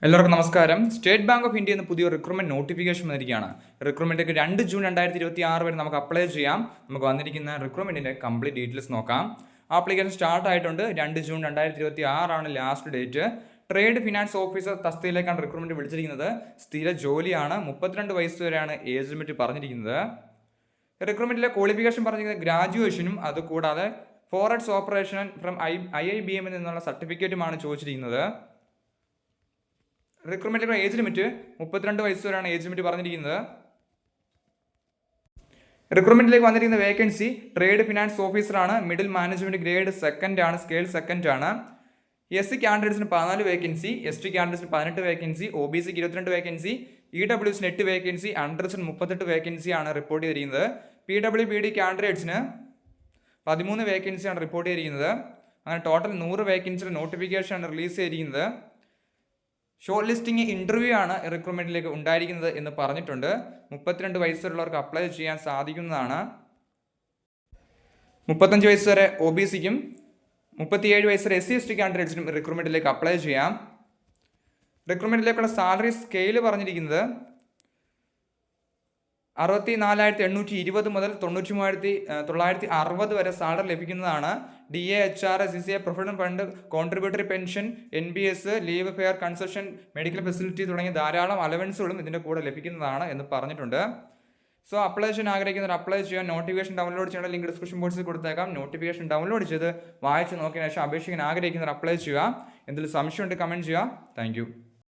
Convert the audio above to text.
എല്ലാവർക്കും നമസ്കാരം. State bank of India എന്ന പുതിയ റിക്രൂട്ട്മെന്റ് നോട്ടിഫിക്കേഷൻ വന്നിരിക്കുകയാണ്. റിക്രൂട്ട്മെന്റിലേക്ക് 2 ജൂൺ 2026 വരെ നമുക്ക് അപ്ലൈ ചെയ്യാം. നമുക്ക് വന്നിരിക്കുന്ന റിക്രൂട്ട്മെന്റിന്റെ കംപ്ലീറ്റ് ഡീറ്റെയിൽസ് നോക്കാം. ആപ്ലിക്കേഷൻ സ്റ്റാർട്ട് ആയിട്ടുണ്ട്. 2 ജൂൺ 2026 ആണ് last date. Trade finance officer തസ്തികയിലേക്കാണ് റിക്രൂട്ട്മെന്റ് വിളിച്ചിരിക്കുന്നത്. സ്ഥിര ജോലിയാണ്. 32 വയസ്സ് വരെയാണ് ഏജ് ലിമിറ്റ് പറഞ്ഞിരിക്കുന്നത്. റിക്രൂട്ട്മെന്റിലെ ക്വാളിഫിക്കേഷൻ പറഞ്ഞിരിക്കുന്നത് ഗ്രാജുവേഷനും അതുകൂടാതെ ഫോറക്സ് ഓപ്പറേഷൻ ഫ്രം IIBM നിന്നുള്ള സർട്ടിഫിക്കറ്റുമാണ് ചോദിച്ചിരിക്കുന്നത്. റിക്രൂട്ട്മെന്റിന്റെ ഏജ് ലിമിറ്റ് 32 വയസ്സ് വരെയാണ് ഏജ് ലിമിറ്റ് പറഞ്ഞിരിക്കുന്നത്. റിക്രൂട്ട്മെന്റിലേക്ക് വന്നിരിക്കുന്ന വേക്കൻസി ട്രേഡ് ഫിനാൻസ് ഓഫീസറാണ്. മിഡിൽ മാനേജ്മെന്റ് ഗ്രേഡ് സെക്കൻഡ് ആണ്, സ്കെയിൽ സെക്കൻഡ് ആണ്. SC കാൻഡിഡേറ്റ്സിന് 14 വേക്കൻസി, ST കാൻഡിഡേറ്റ്സിന് 18 വേക്കൻസി, OBCക്ക് 22 വേക്കൻസി, EWSന് 8 വേക്കൻസി, അണ്ടർസിന് 38 വേക്കൻസി ആണ് റിപ്പോർട്ട് ചെയ്തിരിക്കുന്നത്. PWBD കാൻഡിഡേറ്റ്സിന് 13 വേക്കൻസിയാണ് റിപ്പോർട്ട് ചെയ്തിരിക്കുന്നത്. അങ്ങനെ ടോട്ടൽ 100 വേക്കൻസിയുടെ നോട്ടിഫിക്കേഷൻ റിലീസ് ചെയ്തിരിക്കുന്നത്. ഷോർട്ട് ലിസ്റ്റിംഗ് ഇന്റർവ്യൂ ആണ് റിക്രൂട്ട്മെന്റിലേക്ക് ഉണ്ടായിരിക്കുന്നത് എന്ന് പറഞ്ഞിട്ടുണ്ട്. 32 വയസ്സുള്ളവർക്ക് അപ്ലൈ ചെയ്യാൻ സാധിക്കുന്നതാണ്. 35 വയസ്സ് വരെ OBCക്കും 37 വയസ്സ് വരെ SC/ST കാൻഡിഡേറ്റ്സിനും റിക്രൂട്ട്മെന്റിലേക്ക് അപ്ലൈ ചെയ്യാം. റിക്രൂട്ട്മെന്റിലേക്കുള്ള സാലറി സ്കെയിൽ പറഞ്ഞിരിക്കുന്നത് 64,820 മുതൽ 93,960 വരെ സാലറി ലഭിക്കുന്നതാണ്. DA, HR, CCA, provident fund, contributory pension, NPS, leave fair concession, medical facility തുടങ്ങിയ ധാരാളം അലവൻസുകളും ഇതിൻ്റെ കൂടെ ലഭിക്കുന്നതാണ് എന്ന് പറഞ്ഞിട്ടുണ്ട്. സോ അപ്ലൈ ചെയ്യാൻ ആഗ്രഹിക്കുന്നവർ അപ്ലൈ ചെയ്യാൻ നോട്ടിഫിക്കേഷൻ ഡൗൺലോഡ് ചെയ്യേണ്ട ലിങ്ക് ഡിസ്ക്രിപ്ഷൻ ബോക്സിൽ കൊടുത്തേക്കാം. നോട്ടിഫിക്കേഷൻ ഡൗൺലോഡ് ചെയ്ത് വായിച്ച് നോക്കിയതിനു ശേഷം അപേക്ഷിക്കാൻ ആഗ്രഹിക്കുന്നവർ അപ്ലൈ ചെയ്യുക. എന്തെങ്കിലും സംശയമുണ്ട് കമൻറ്റ് ചെയ്യുക. താങ്ക്